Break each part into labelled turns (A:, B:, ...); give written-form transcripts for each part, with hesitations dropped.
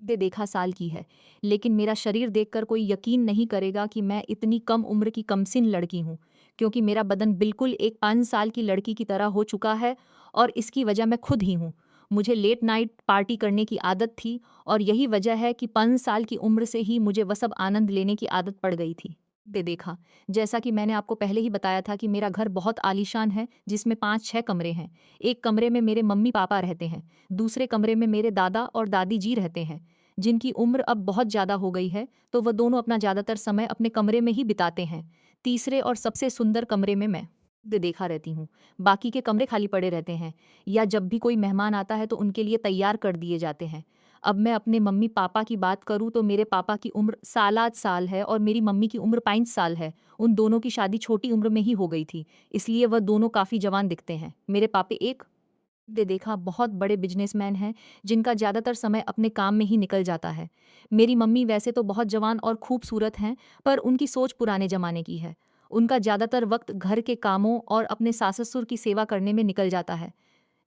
A: दे देखा साल की है, लेकिन मेरा शरीर देखकर कोई यकीन नहीं करेगा कि मैं इतनी कम उम्र की कमसिन लड़की हूँ, क्योंकि मेरा बदन बिल्कुल एक 5 साल की लड़की की तरह हो चुका है और इसकी वजह मैं खुद ही हूँ। मुझे लेट नाइट पार्टी करने की आदत थी और यही वजह है कि 5 साल की उम्र से ही मुझे वह सब आनंद लेने की आदत पड़ गई थी। दे देखा, जैसा कि मैंने आपको पहले ही बताया था कि मेरा घर बहुत आलीशान है, जिसमें 5-6 कमरे हैं। एक कमरे में मेरे मम्मी-पापा रहते हैं, दूसरे कमरे में मेरे दादा और दादी जी रहते हैं, जिनकी उम्र अब बहुत ज़्यादा हो गई है, तो वह दोनों अपना ज़्यादातर समय अपने कमरे में ही बिताते हैं। तीसरे और सबसे सुंदर कमरे में मैं दे देखा रहती हूँ। बाकी के कमरे खाली पड़े रहते हैं या जब भी कोई मेहमान आता है तो उनके लिए तैयार कर दिए जाते हैं। अब मैं अपने मम्मी-पापा की बात करूँ तो मेरे पापा की उम्र सालात साल है और मेरी मम्मी की उम्र 5 साल है। उन दोनों की शादी छोटी उम्र में ही हो गई थी, इसलिए वह दोनों काफ़ी जवान दिखते हैं। मेरे पापे एक दे देखा बहुत बड़े बिजनेसमैन हैं, जिनका ज़्यादातर समय अपने काम में ही निकल जाता है। मेरी मम्मी वैसे तो बहुत जवान और खूबसूरत हैं, पर उनकी सोच पुराने ज़माने की है। उनका ज़्यादातर वक्त घर के कामों और अपने सास-ससुर की सेवा करने में निकल जाता है।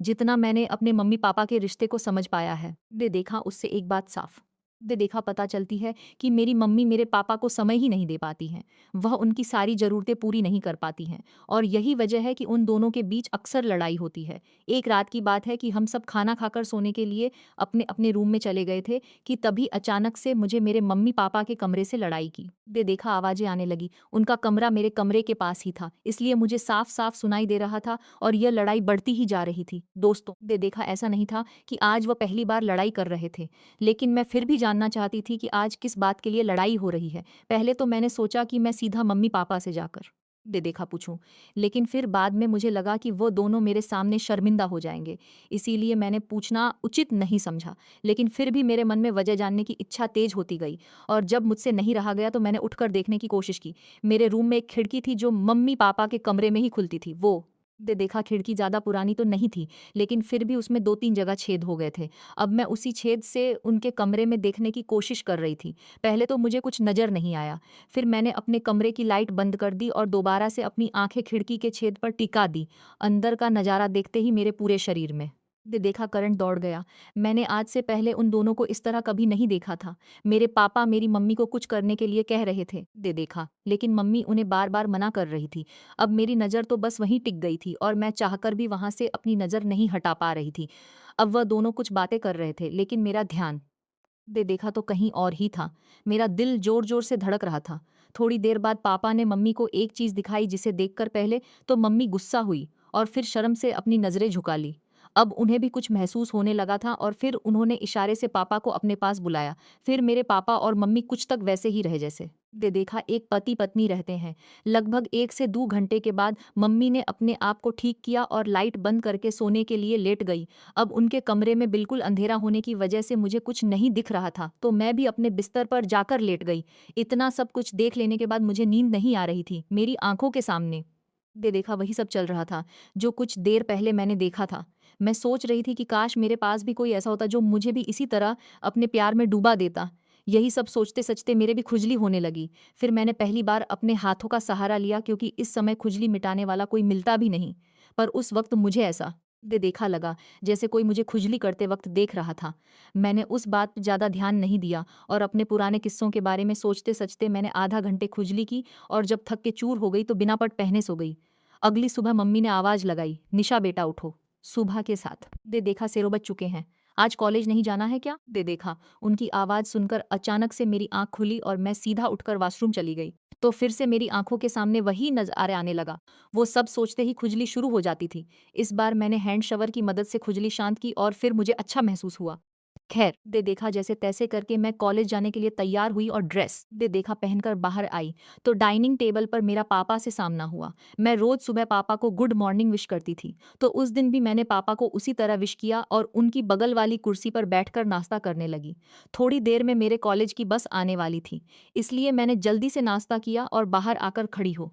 A: जितना मैंने अपने मम्मी-पापा के रिश्ते को समझ पाया है, दे देखा उससे एक बात साफ दे देखा पता चलती है कि मेरी मम्मी मेरे पापा को समय ही नहीं दे पाती हैं। वह उनकी सारी ज़रूरतें पूरी नहीं कर पाती हैं और यही वजह है कि उन दोनों के बीच अक्सर लड़ाई होती है। एक रात की बात है कि हम सब खाना खाकर सोने के लिए अपने-अपने रूम में चले गए थे कि तभी अचानक से मुझे मेरे मम्मी-पापा के कमरे से लड़ाई की दे देखा आवाज़ें आने लगी। उनका कमरा मेरे कमरे के पास ही था, इसलिए मुझे साफ-साफ सुनाई दे रहा था और यह लड़ाई बढ़ती ही जा रही थी। दोस्तों, दे देखा ऐसा नहीं था कि आज वह पहली बार लड़ाई कर रहे थे, लेकिन मैं फिर भी जानना चाहती थी कि आज किस बात के लिए लड़ाई हो रही है। पहले तो मैंने सोचा कि मैं सीधा मम्मी-पापा से जाकर दे देखा पूछूं, लेकिन फिर बाद में मुझे लगा कि वो दोनों मेरे सामने शर्मिंदा हो जाएंगे, इसीलिए मैंने पूछना उचित नहीं समझा। लेकिन फिर भी मेरे मन में वजह जानने की इच्छा तेज होती गई और जब मुझसे नहीं रहा गया तो मैंने उठकर देखने की कोशिश की। मेरे रूम में एक खिड़की थी जो मम्मी-पापा के कमरे में ही खुलती थी। वो दे देखा खिड़की ज़्यादा पुरानी तो नहीं थी, लेकिन फिर भी उसमें 2-3 जगह छेद हो गए थे। अब मैं उसी छेद से उनके कमरे में देखने की कोशिश कर रही थी। पहले तो मुझे कुछ नज़र नहीं आया, फिर मैंने अपने कमरे की लाइट बंद कर दी और दोबारा से अपनी आँखें खिड़की के छेद पर टिका दी। अंदर का नज़ारा देखते ही मेरे पूरे शरीर में दे देखा करंट दौड़ गया। मैंने आज से पहले उन दोनों को इस तरह कभी नहीं देखा था। मेरे पापा मेरी मम्मी को कुछ करने के लिए कह रहे थे, दे देखा, लेकिन मम्मी उन्हें बार-बार मना कर रही थी। अब मेरी नज़र तो बस वहीं टिक गई थी और मैं चाहकर भी वहाँ से अपनी नज़र नहीं हटा पा रही थी। अब वह दोनों कुछ बातें कर रहे थे, लेकिन मेरा ध्यान दे देखा तो कहीं और ही था। मेरा दिल ज़ोर-ज़ोर से धड़क रहा था। थोड़ी देर बाद पापा ने मम्मी को एक चीज़ दिखाई जिसे देखकर पहले तो मम्मी गुस्सा हुई और फिर शर्म से अपनी नज़रें झुका ली। अब उन्हें भी कुछ महसूस होने लगा था और फिर उन्होंने इशारे से पापा को अपने पास बुलाया। फिर मेरे पापा और मम्मी कुछ तक वैसे ही रहे जैसे दे देखा एक पति-पत्नी रहते हैं। लगभग 1 से 2 घंटे के बाद मम्मी ने अपने आप को ठीक किया और लाइट बंद करके सोने के लिए लेट गई। अब उनके कमरे में बिल्कुल अंधेरा होने की वजह से मुझे कुछ नहीं दिख रहा था, तो मैं भी अपने बिस्तर पर जाकर लेट गई। इतना सब कुछ देख लेने के बाद मुझे नींद नहीं आ रही थी। मेरी आँखों के सामने दे देखा वही सब चल रहा था, जो कुछ देर पहले मैंने देखा था। मैं सोच रही थी कि काश मेरे पास भी कोई ऐसा होता जो मुझे भी इसी तरह अपने प्यार में डूबा देता। यही सब सोचते-सचते मेरे भी खुजली होने लगी। फिर मैंने पहली बार अपने हाथों का सहारा लिया क्योंकि इस समय खुजली मिटाने वाला कोई मिलता भी नहीं। पर उस वक़्त मुझे ऐसा दे देखा लगा जैसे कोई मुझे खुजली करते वक़्त देख रहा था। मैंने उस बात पे ज़्यादा ध्यान नहीं दिया और अपने पुराने किस्सों के बारे में सोचते-सचते मैंने आधा घंटे खुजली की और जब थक के चूर हो गई तो बिना पट पहने सो गई। अगली सुबह मम्मी ने आवाज़ लगाई, "निशा बेटा उठो।" सुबह के साथ दे देखा सेरो बज चुके हैं। "आज कॉलेज नहीं जाना है क्या?" दे देखा। उनकी आवाज़ सुनकर अचानक से मेरी आँख खुली और मैं सीधा उठकर वॉशरूम चली गई। तो फिर से मेरी आँखों के सामने वही नज़ारा आने लगा। वो सब सोचते ही खुजली शुरू हो जाती थी। इस बार मैंने हैंड शवर की मदद से खुजली शांत की और फिर मुझे अच्छा महसूस हुआ। खैर, दे देखा जैसे-तैसे करके मैं कॉलेज जाने के लिए तैयार हुई और ड्रेस दे देखा पहनकर बाहर आई, तो डाइनिंग टेबल पर मेरा पापा से सामना हुआ। मैं रोज़ सुबह पापा को गुड मॉर्निंग विश करती थी, तो उस दिन भी मैंने पापा को उसी तरह विश किया और उनकी बगल वाली कुर्सी पर बैठकर नाश्ता करने लगी। थोड़ी देर में मेरे कॉलेज की बस आने वाली थी, इसलिए मैंने जल्दी से नाश्ता किया और बाहर आकर खड़ी हो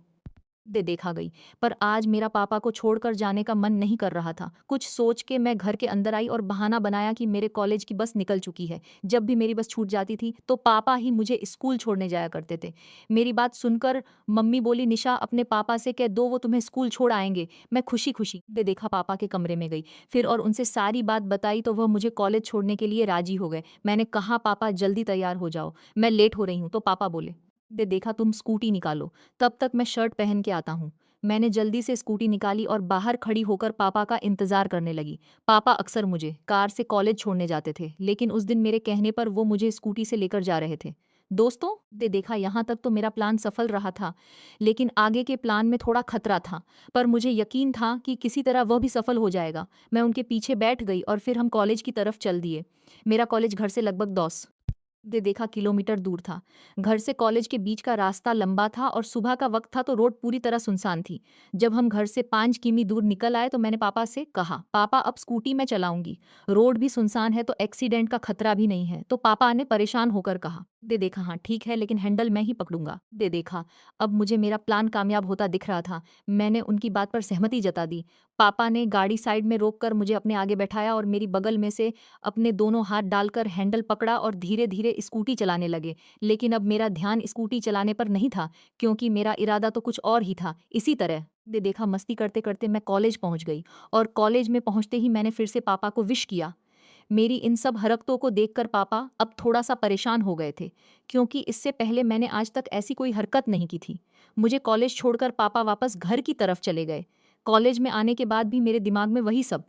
A: दे देखा गई। पर आज मेरा पापा को छोड़कर जाने का मन नहीं कर रहा था। कुछ सोच के मैं घर के अंदर आई और बहाना बनाया कि मेरे कॉलेज की बस निकल चुकी है। जब भी मेरी बस छूट जाती थी तो पापा ही मुझे स्कूल छोड़ने जाया करते थे। मेरी बात सुनकर मम्मी बोली, निशा अपने पापा से कह दो, वो तुम्हें स्कूल छोड़ आएंगे। मैं खुशी खुशी दे देखा पापा के कमरे में गई फिर और उनसे सारी बात बताई तो वह मुझे कॉलेज छोड़ने के लिए राजी हो गए। मैंने कहा पापा जल्दी तैयार हो जाओ, मैं लेट हो रही हूँ। तो पापा बोले, दे देखा तुम स्कूटी निकालो, तब तक मैं शर्ट पहन के आता हूँ। मैंने जल्दी से स्कूटी निकाली और बाहर खड़ी होकर पापा का इंतजार करने लगी। पापा अक्सर मुझे कार से कॉलेज छोड़ने जाते थे, लेकिन उस दिन मेरे कहने पर वो मुझे स्कूटी से लेकर जा रहे थे। दोस्तों, दे देखा यहाँ तक तो मेरा प्लान सफल रहा था, लेकिन आगे के प्लान में थोड़ा खतरा था। पर मुझे यकीन था कि किसी तरह वह भी सफल हो जाएगा। मैं उनके पीछे बैठ गई और फिर हम कॉलेज की तरफ चल दिए। मेरा कॉलेज घर से लगभग 10 किलोमीटर दूर था। घर से कॉलेज के बीच का रास्ता लंबा था और सुबह का वक्त था तो रोड पूरी तरह सुनसान थी। जब हम घर से 5 किमी दूर निकल आए तो मैंने पापा से कहा, पापा अब स्कूटी मैं चलाऊंगी, रोड भी सुनसान है तो एक्सीडेंट का खतरा भी नहीं है। तो पापा ने परेशान होकर कहा, दे देखा हाँ ठीक है, लेकिन हैंडल मैं ही पकड़ूंगा। दे देखा अब मुझे मेरा प्लान कामयाब होता दिख रहा था। मैंने उनकी बात पर सहमति जता दी। पापा ने गाड़ी साइड में रोककर मुझे अपने आगे बैठाया और मेरी बगल में से अपने दोनों हाथ डालकर हैंडल पकड़ा और धीरे धीरे स्कूटी चलाने लगे। लेकिन अब मेरा ध्यान स्कूटी चलाने पर नहीं था, क्योंकि मेरा इरादा तो कुछ और ही था। इसी तरह दे देखा मस्ती करते करते मैं कॉलेज पहुंच गई और कॉलेज में पहुंचते ही मैंने फिर से पापा को विश किया। मेरी इन सब हरकतों को देखकर पापा अब थोड़ा सा परेशान हो गए थे, क्योंकि इससे पहले मैंने आज तक ऐसी कोई हरकत नहीं की थी। मुझे कॉलेज छोड़कर पापा वापस घर की तरफ चले गए। कॉलेज में आने के बाद भी मेरे दिमाग में वही सब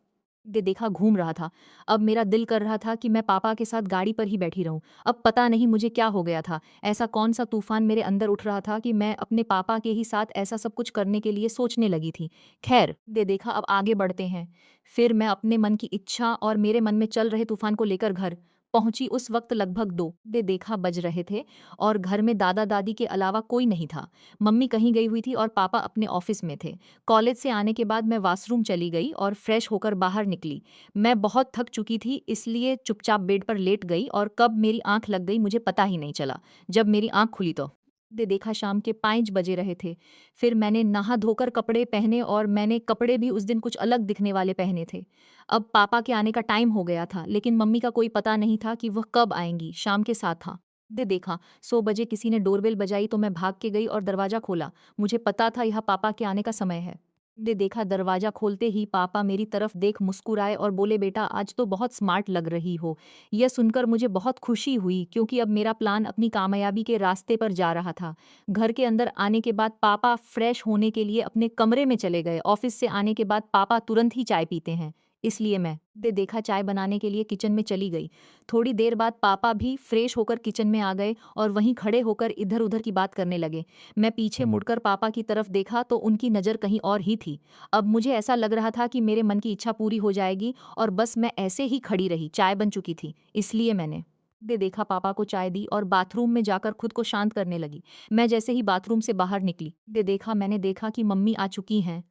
A: दे देखा घूम रहा था। अब मेरा दिल कर रहा था कि मैं पापा के साथ गाड़ी पर ही बैठी रहूं। अब पता नहीं मुझे क्या हो गया था, ऐसा कौन सा तूफान मेरे अंदर उठ रहा था कि मैं अपने पापा के ही साथ ऐसा सब कुछ करने के लिए सोचने लगी थी। खैर, दे देखा अब आगे बढ़ते हैं। फिर मैं अपने मन की इच्छा और मेरे मन में चल रहे तूफान को लेकर घर पहुंची। उस वक्त लगभग 2 दे देखा बज रहे थे और घर में दादा दादी के अलावा कोई नहीं था। मम्मी कहीं गई हुई थी और पापा अपने ऑफिस में थे। कॉलेज से आने के बाद मैं वॉशरूम चली गई और फ्रेश होकर बाहर निकली। मैं बहुत थक चुकी थी, इसलिए चुपचाप बेड पर लेट गई और कब मेरी आंख लग गई मुझे पता ही नहीं चला। जब मेरी आंख खुली तो दे देखा शाम के 5 बजे रहे थे। फिर मैंने नहा धोकर कपड़े पहने और मैंने कपड़े भी उस दिन कुछ अलग दिखने वाले पहने थे। अब पापा के आने का टाइम हो गया था, लेकिन मम्मी का कोई पता नहीं था कि वह कब आएंगी। शाम के 7 था। दे देखा 100 बजे किसी ने डोरबेल बजाई तो मैं भाग के गई और दरवाजा खोला। मुझे पता था यह पापा के आने का समय है। ने देखा दरवाजा खोलते ही पापा मेरी तरफ देख मुस्कुराए और बोले, बेटा आज तो बहुत स्मार्ट लग रही हो। यह सुनकर मुझे बहुत खुशी हुई, क्योंकि अब मेरा प्लान अपनी कामयाबी के रास्ते पर जा रहा था। घर के अंदर आने के बाद पापा फ्रेश होने के लिए अपने कमरे में चले गए। ऑफिस से आने के बाद पापा तुरंत ही चाय पीते हैं, इसलिए मैं दे देखा चाय बनाने के लिए किचन में चली गई। थोड़ी देर बाद पापा भी फ्रेश होकर किचन में आ गए और वहीं खड़े होकर इधर उधर की बात करने लगे। मैं पीछे मुड़कर पापा की तरफ देखा तो उनकी नज़र कहीं और ही थी। अब मुझे ऐसा लग रहा था कि मेरे मन की इच्छा पूरी हो जाएगी और बस मैं ऐसे ही खड़ी रही। चाय बन चुकी थी, इसलिए मैंने दे देखा पापा को चाय दी और बाथरूम में जाकर खुद को शांत करने लगी। मैं जैसे ही बाथरूम से बाहर निकली, दे देखा मैंने देखा कि मम्मी आ चुकी हैं।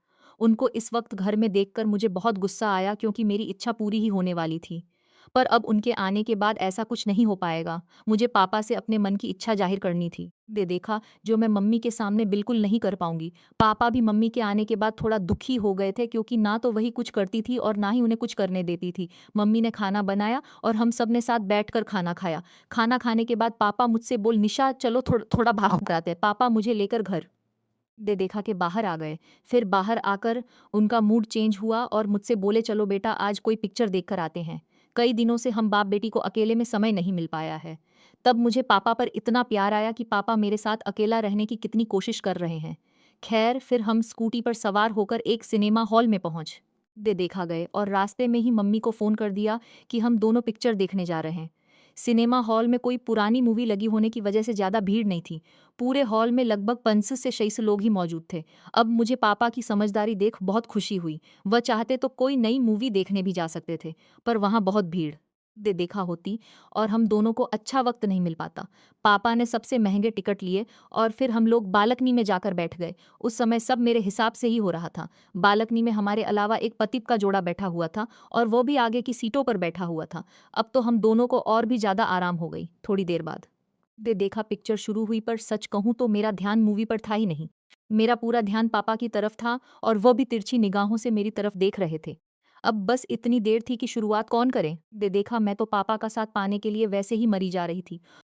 A: उनको इस वक्त घर में देखकर मुझे बहुत गुस्सा आया, क्योंकि मेरी इच्छा पूरी ही होने वाली थी। पर अब उनके आने के बाद ऐसा कुछ नहीं हो पाएगा। मुझे पापा से अपने मन की इच्छा जाहिर करनी थी। दे देखा जो मैं मम्मी के सामने बिल्कुल नहीं कर पाऊंगी। पापा भी मम्मी के आने के बाद थोड़ा दुखी हो गए थे, क्योंकि ना तो वही कुछ करती थी और ना ही उन्हें कुछ करने देती थी। मम्मी ने खाना बनाया और हम सब ने साथ बैठकर खाना खाया। खाना खाने के बाद पापा मुझसे बोल, निशा चलो थोड़ा बाहर जाते हैं। पापा मुझे लेकर घर दे देखा के बाहर आ गए। फिर बाहर आकर उनका मूड चेंज हुआ और मुझसे बोले, चलो बेटा आज कोई पिक्चर देख कर आते हैं। कई दिनों से हम बाप बेटी को अकेले में समय नहीं मिल पाया है। तब मुझे पापा पर इतना प्यार आया कि पापा मेरे साथ अकेला रहने की कितनी कोशिश कर रहे हैं। खैर फिर हम स्कूटी पर सवार होकर एक सिनेमा हॉल में पहुंच दे देखा गए और रास्ते में ही मम्मी को फ़ोन कर दिया कि हम दोनों पिक्चर देखने जा रहे हैं। सिनेमा हॉल में कोई पुरानी मूवी लगी होने की वजह से ज़्यादा भीड़ नहीं थी। पूरे हॉल में लगभग 25 से 26 लोग ही मौजूद थे। अब मुझे पापा की समझदारी देख बहुत खुशी हुई। वह चाहते तो कोई नई मूवी देखने भी जा सकते थे, पर वहाँ बहुत भीड़ दे देखा होती और हम दोनों को अच्छा वक्त नहीं मिल पाता। पापा ने सबसे महंगे टिकट लिए और फिर हम लोग बालकनी में जाकर बैठ गए। उस समय सब मेरे हिसाब से ही हो रहा था। बालकनी में हमारे अलावा एक पतिप का जोड़ा बैठा हुआ था और वो भी आगे की सीटों पर बैठा हुआ था। अब तो हम दोनों को और भी ज़्यादा आराम हो गई। थोड़ी देर बाद दे देखा पिक्चर शुरू हुई, पर सच कहूँ तो मेरा ध्यान मूवी पर था ही नहीं। मेरा पूरा ध्यान पापा की तरफ था और वो भी तिरछी निगाहों से मेरी तरफ देख रहे थे। अब बस इतनी देर थी कि शुरुआत कौन करे? देखा मैं तो पापा का साथ पाने के लिए वैसे ही मरी जा रही थी